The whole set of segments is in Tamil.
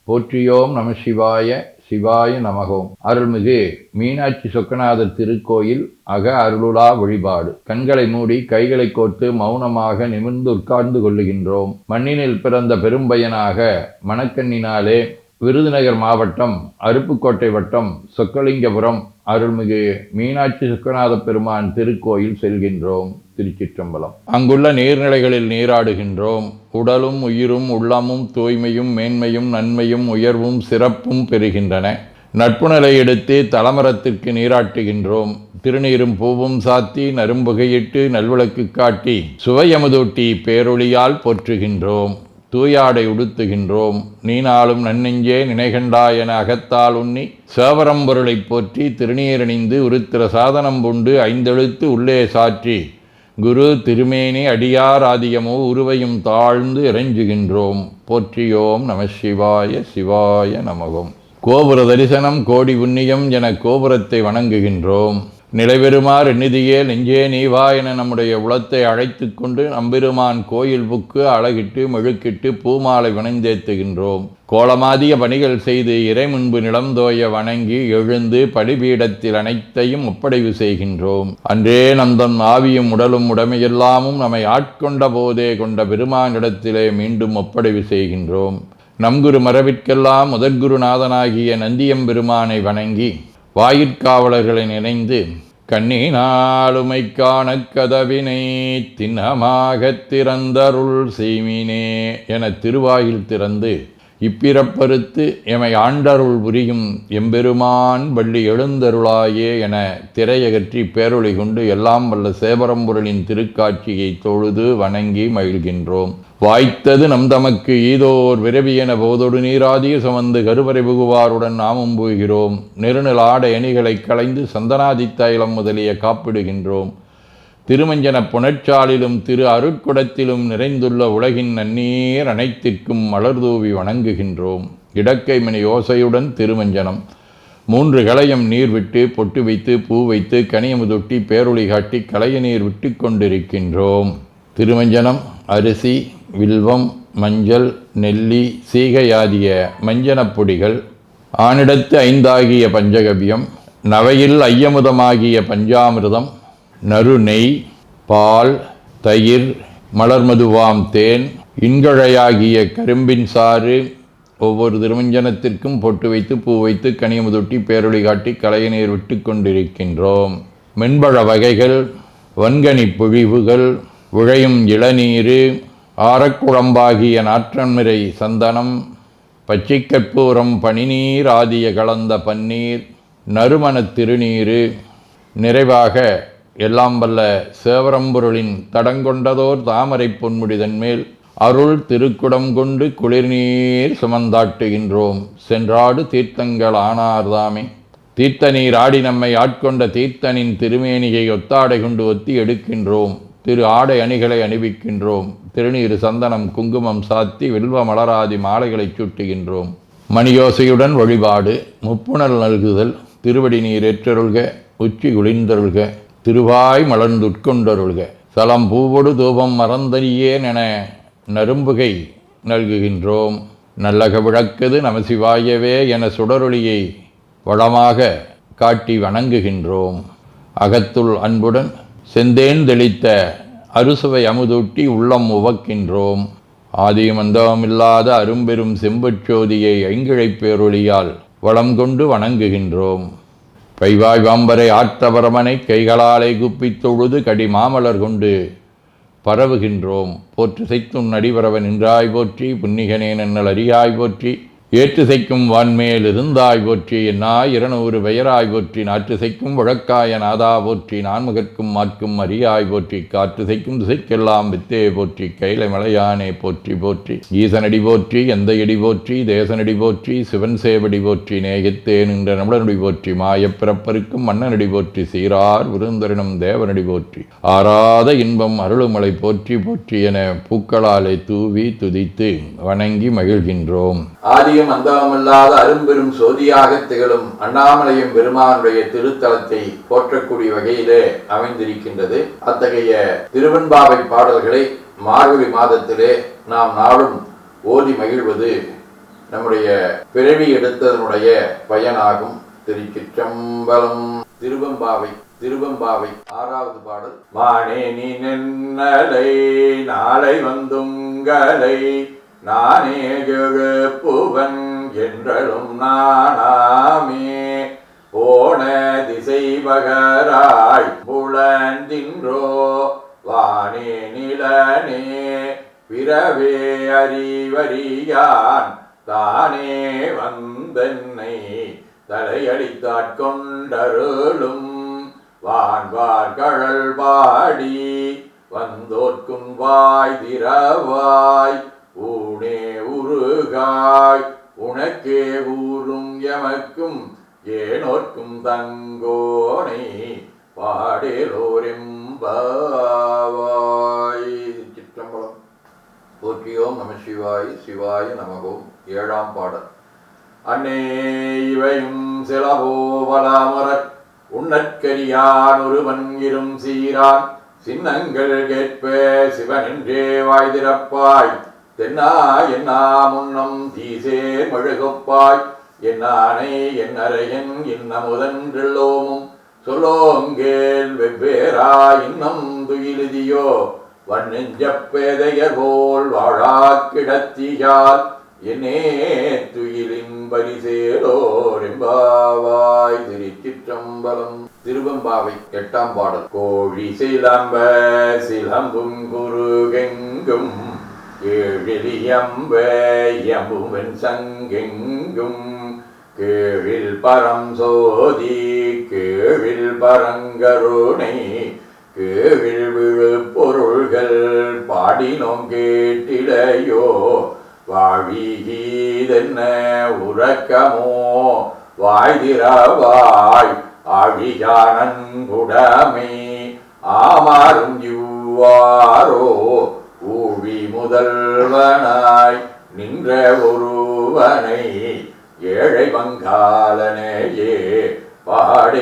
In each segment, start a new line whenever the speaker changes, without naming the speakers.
போற்றியோம் நம சிவாய சிவாய நமகோம். அருள்மிகு மீனாட்சி சொக்கநாதர் திருக்கோயில் அக அருளுலா வழிபாடு. கண்களை மூடி கைகளை கோர்த்து மௌனமாக நிமிர்ந்து உட்கார்ந்து கொள்ளுகின்றோம். மண்ணினில் பிறந்த பெரும்பயனாக மணக்கண்ணினாலே விருதுநகர் மாவட்டம் அருப்புக்கோட்டை வட்டம் சொக்கலிங்கபுரம் அருள்மிகு மீனாட்சி சொக்கநாத பெருமான் திருக்கோயில் செல்கின்றோம். திருச்சிற்றம்பலம். அங்குள்ள நீர்நிலைகளில் நீராடுகின்றோம். உடலும் உயிரும் உள்ளமும் தூய்மையும் மேன்மையும் நன்மையும் உயர்வும் சிறப்பும் பெறுகின்றன. நட்புநிலை எடுத்து தலமரத்திற்கு நீராட்டுகின்றோம். திருநீரும் பூவும் சாத்தி நரும்புகையிட்டு நல்விளக்கு காட்டி சுவையமுதூட்டி பேரொளியால் போற்றுகின்றோம். தூயாடை உடுத்துகின்றோம். நீனாலும் நன்னெஞ்சே நினைகண்டா என அகத்தால் உண்ணி சேவரம்பொருளை போற்றி திருநீரணிந்து உருத்திர சாதனம் புண்டு ஐந்தெழுத்து உள்ளே சாற்றி குரு திருமேனி அடியார் ஆதியமோ உருவையும் தாழ்ந்து இறைஞ்சுகின்றோம். போற்றியோம் நம சிவாய சிவாய நமகம். கோபுர தரிசனம் கோடி புண்ணியம் என கோபுரத்தை வணங்குகின்றோம். நிலைபெறுமாறு நிதியே நெஞ்சே நீவா என நம்முடைய உளத்தை அழைத்து கொண்டு நம்பெருமான் கோயில் புக்கு அழகிட்டு மெழுக்கிட்டு பூமாலை வணந்தேத்துகின்றோம். கோலமாதிய பணிகள் செய்து இறை முன்பு நிலந்தோய வணங்கி எழுந்து படிபீடத்தில் அனைத்தையும் ஒப்படைவு செய்கின்றோம். அன்றே நந்தன் ஆவியும் உடலும் உடமையெல்லாமும் நம்மை ஆட்கொண்ட போதே கொண்ட பெருமானிடத்திலே மீண்டும் ஒப்படைவு செய்கின்றோம். நம்குரு மரபிற்கெல்லாம் முதற்குருநாதனாகிய நந்தியம்பெருமானை வணங்கி வாயிற்காவலர்களை நினைந்து கண்ணினாலுமை காண கதவினை திண்ணமாகத் திறந்தருள் செய்மினே என திருவாயில் திறந்து இப்பிறப்பறுத்து எமை ஆண்டருள் புரியும் எம்பெருமான் வள்ளி எழுந்தருளாயே என திரையகற்றி பேரொளி கொண்டு எல்லாம் வல்ல சேவரம்பொருளின் திருக்காட்சியை தொழுது வணங்கி மகிழ்கின்றோம். வாய்த்தது நம் தமக்கு ஈதோர் விரவியென போதொடு நீராதிய சுமந்து கருவறை புகுவாருடன் நாமும் போகிறோம். நெருநல் ஆடை அணிகளை களைந்து சந்தனாதி தைலம் முதலிய காப்பிடுகின்றோம். திருமஞ்சன புனற்சாலிலும் திரு அருட்குடத்திலும் நிறைந்துள்ள உலகின் நன்னீர் அனைத்திற்கும் மலர்தூவி வணங்குகின்றோம். இடக்கைமணி ஓசையுடன் திருமஞ்சனம் 3 களையம் நீர் விட்டு பொட்டு வைத்து பூ வைத்து கனியமுதொட்டி பேரொளி காட்டி களைய நீர் விட்டு கொண்டிருக்கின்றோம். திருமஞ்சனம் அரிசி வில்வம் மஞ்சள் நெல்லி சீகையாதிய மஞ்சனப் பொடிகள், ஆனிடத்து 5 ஆகிய பஞ்சகவ்யம், நவையில் ஐயமுதமாகிய பஞ்சாமிர்தம், நறு நெய், பால், தயிர், மலர்மதுவாம் தேன், இன்கழையாகிய கரும்பின் சாறு, ஒவ்வொரு திருமஞ்சனத்திற்கும் பொட்டு வைத்து பூ வைத்து கனியமுதொட்டி பேரொளி காட்டி களைய நீர் விட்டு கொண்டிருக்கின்றோம். மென்பழ வகைகள், வன்கனி பொழிவுகள், உழையும் இளநீரு, ஆரக்குழம்பாகிய நாற்றன்மிரை சந்தனம், பச்சை கற்பூரம், பனிநீர் ஆதிய கலந்த பன்னீர், நறுமணத் திருநீரு, நிறைவாக எல்லாம் வல்ல சேவரம்பொருளின் தடங்கொண்டதோர் தாமரை பொன்முடிதன் மேல் அருள் திருக்குடம் கொண்டு குளிர்நீர் சுமந்தாட்டுகின்றோம். சென்றாடு தீர்த்தங்கள் ஆனார்தாமே. தீர்த்த நீர் ஆடி நம்மை ஆட்கொண்ட தீர்த்தனின் திருமேனியை ஒத்தாடை கொண்டு ஒத்தி எடுக்கின்றோம். திரு ஆடை அணிகளை அணிவிக்கின்றோம். திருநீர் சந்தனம் குங்குமம் சாத்தி வில்வ மலராதி மாலைகளை சூட்டுகின்றோம். மணியோசையுடன் வழிபாடு. முப்புணல் நல்குதல். திருவடி நீர் ஏற்றருள்க, உச்சி குளிர்ந்தருள்க, திருவாய் மலர்ந்துட்கொண்டருள்க, சலம் பூவொடு தூபம் மறந்தறியேன் என நரும்புகை நல்குகின்றோம். நல்லக விளக்குது நமசிவாயவே என சுடரொளியை வளமாக காட்டி வணங்குகின்றோம். அகத்துள் அன்புடன் செந்தேன் தெளித்த அறுசுவை அமுதூட்டி உள்ளம் உவக்கின்றோம். ஆதியும் அந்தமில்லாத அரும்பெரும் செம்பச்சோதியை ஐங்கிழைப் பேரொளியால் வளம் கொண்டு வணங்குகின்றோம். பைவாய் வாம்பரை ஆற்றவரமனை கைகளாலை குப்பித் தொழுது கடி மாமலர் கொண்டு பரவுகின்றோம். போற்று செய்தும் நடிபரவ நின்றாய் போற்றி, புன்னிகனே நன்னல் அறியாய் போற்றி, ஏற்று செய்க்கும் வான்மேல் இருந்தாய் போற்றி, என்னாய் 200 பெயராய் போற்றி, நாற்று செய்க்கும் வழக்காய நாதா போற்றி, நான்முகற்கும் மாற்கும் அறியாய் போற்றி, காற்று செய்க்கும் திசைக்கெல்லாம் வித்தே போற்றி, கைலை மலையானே போற்றி போற்றி, ஈசனடி போற்றி, எந்த எடி போற்றி, தேசனடி போற்றி, சிவன் சேவடி போற்றி, நேயத்தே நின்ற நம்மளனடி போற்றி, மாயப்பிறப்பருக்கும் மன்னனடி போற்றி, சீரார் விருந்தரினும் தேவனடி போற்றி, ஆராத இன்பம் அருளுமலை போற்றி போற்றி என பூக்களாலை தூவி துதித்து வணங்கி மகிழ்கின்றோம். ஆதியும் அந்தமில்லாத அரும்பெரும் சோதியாக திகழும் அண்ணாமலையும் பெருமானுடைய திருத்தலத்தை போற்றக்கூடிய வகையிலே அமைந்திருக்கின்றது. அத்தகைய திருவெண்பாவை பாடல்களை மார்கழி மாதத்திலே நாம் நாளும் ஓதி மகிழ்வது நம்முடைய பிறவி எடுத்ததனுடைய பயனாகும். திருச்சிற்றம்பலம். திருவெம்பாவை 6வது பாடல். மானே நீ நென்னலை நாளை வந்துங்களை நானே எழுப்புவன் என்றலும் நானாமே போன திசை பகராய் புலந்தின்றோ வானே நிலனே பிறவே அறிவறியான் தானே வந்தென்னை தலையடித்தாட்கொண்டருளும் வான்வார்கழல் பாடி வந்தோர்க்கும் வாய் திறவாய் ஊனே உருகாய் உனக்கே ஊரும் எமக்கும் ஏனோர்க்கும் தங்கோனை பாடேலோரெம்பாவாய். சிற்றம்பலம். போற்றியோம் நம சிவாய். சிவாய நமகோம். 7ஆம் பாடல். அன்னே இவையும் சிலபோவலாமரற் உன்னற்கரியான் ஒருவன் இரும் சீரான் சின்னங்கள் கேட்ப சிவனென்றே வாய் திறப்பாய் தென்னா என்னா முன்னம் தீசேர் மழுகப்பாய் என்னானை என்னரையன் இன்னமுதன்றெல்லோமும் சொல்லோங்கேல் வெவ்வேறா இன்னம் துயிலுதியோ வன்னெஞ்சப் பேதையர் போல் வாழா கிடத்தியால் என்னே துயிலின் பரிசேலோர் எம்பாவாய். திருச்சிற்றம்பலம். திருவெம்பாவை 8ஆம் பாடல். கோழி சிலம்ப சிலம்பும் குருகெங்கும் ஏழிலியம்ப எம்புவன் சங்கெங்கும் கேழில் பரம் சோதி கேழில் பரங்கருணை கேழில் விழு பொருள்கள் பாடினோம் கேட்டிலையோ வாழிகீதென்ன உறக்கமோ வாய்திரவாய் ஆழியானன்புடமை ஆமாறும் இவ்வாரோ ஊழி முதல்வனாய் நின்ற ஒருவனை ஏழை பங்காளனையே பாடேலோரெம்பாவாய்.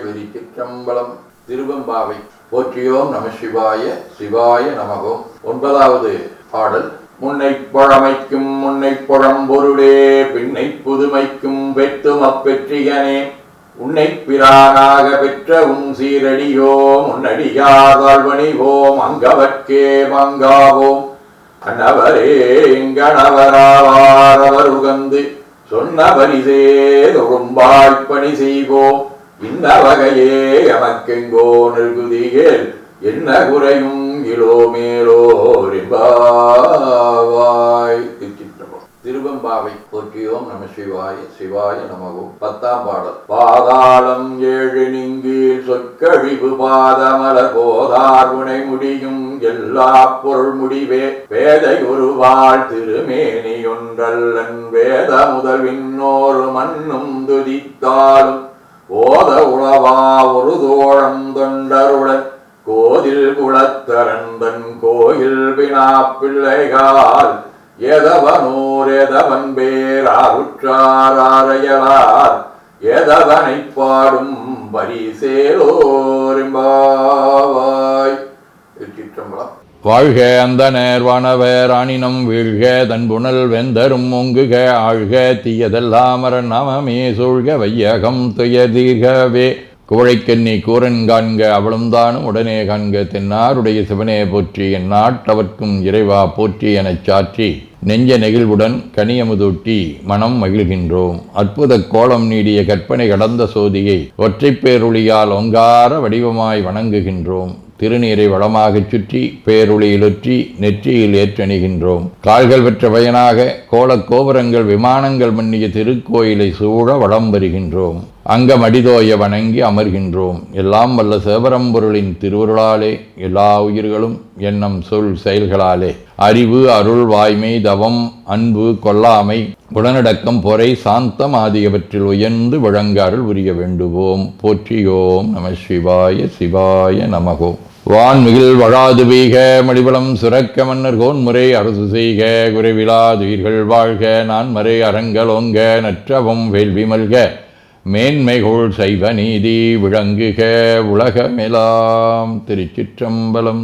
திருச்சிற்றம்பலம். திருவெம்பாவை. போற்றியோம் நம சிவாய. சிவாய நமகோம். 9வது பாடல். முன்னை பழமைக்கும் முன்னை பழம்பொருளே பின்னை புதுமைக்கும் பெற்றும் அப்பெற்றியனே உன்னை பிரானாக பெற்ற உன் சீரடியோ முன்னடியார் வாழ்வணிவோம் அங்கவர்க்கே பங்காவோம் அன்னவரே எங்கணவராவார் அவர் உகந்து சொன்ன பரிசே தொழும்பாய்ப்பணி செய்வோம் இந்த வகையே எமக்கெங்கோ நிற்குதியேல் என்ன குறையும் இளோமேலோரிம்பாவாய். திருவெம்பாவை. போற்றியோம் நம சிவாய. சிவாய நமகோம். 10ஆம் பாடல். பாதாளம் 7 நீங்கீழ் சொற்கழிவு பாதமலர் போதார் உனை முடியும் எல்லா பொருள் முடிவே பேதை ஒருவாள் திருமேனி ஒன்றல்லன் வேத முதல் விண்ணோரு மண்ணும் துதித்தாலும் போத உளவா ஒரு தோழம் தொண்டருடன் கோதில் குளத்தரந்தன் கோயில் பினா பிள்ளைகால் எதவனூர் எதவன் பேராருற்றாரையலார் எதவனை பாடும் பரிசேலோரிம்பாவாய். திருச்சிற்றம்பலம்.
வாழ்க அந்த நேர்வானவர் ஆனினம் வீழ்க தன்புணல் வெந்தரும் ஒங்குக ஆழ்க தீயதெல்லாமர நாமமே சூழ்க வையகம் துயதீர்கவே குவழைக்கண்ணி கூரன் காண்க அவளும் தானும் உடனே காண்க தென்னாருடைய சிவனே போற்றி என் நாட்டவர்க்கும் இறைவா போற்றி எனச் சாற்றி நெஞ்ச நெகிழ்வுடன் கனியமுதூட்டி மனம் மகிழ்கின்றோம். அற்புத கோலம் நீடிய கற்பனை கடந்த சோதியை ஒற்றைப் பேருளியால் ஒங்கார வடிவமாய் வணங்குகின்றோம். திருநீரை வளமாகச் சுற்றி பேருளியிலொற்றி நெற்றியில் ஏற்றணிகின்றோம். கால்கள் பெற்ற பயனாக கோலக் கோபுரங்கள் விமானங்கள் மன்னிய திருக்கோயிலை சூழ வளம் வருகின்றோம். அங்கமடிதோய வணங்கி அமர்கின்றோம். எல்லாம் வல்ல சிவபரம்பொருளின் திருவருளாலே எல்லா உயிர்களும் எண்ணம் சொல் செயல்களாலே அறிவு அருள் வாய்மை தவம் அன்பு கொல்லாமை குணநடக்கம் பொறை சாந்தம் ஆகியவற்றில் உயர்ந்து வழங்க அருள் புரிய வேண்டுவோம். போற்றியோம் நம சிவாய. சிவாய நமகோம். வான்மிகில் வழாது வீக மடிபலம் சுரக்க மன்னர் கோன்முறை அரசு செய்க குறைவிலாதுயிர்கள் வாழ்க நான் மறை அறங்கலோங்க நற்றவம் வேள்வி மல்க மேன்மைகோள் சைவ நீதி விளங்குக உலகமெலாம். திருச்சிற்றம்பலம்.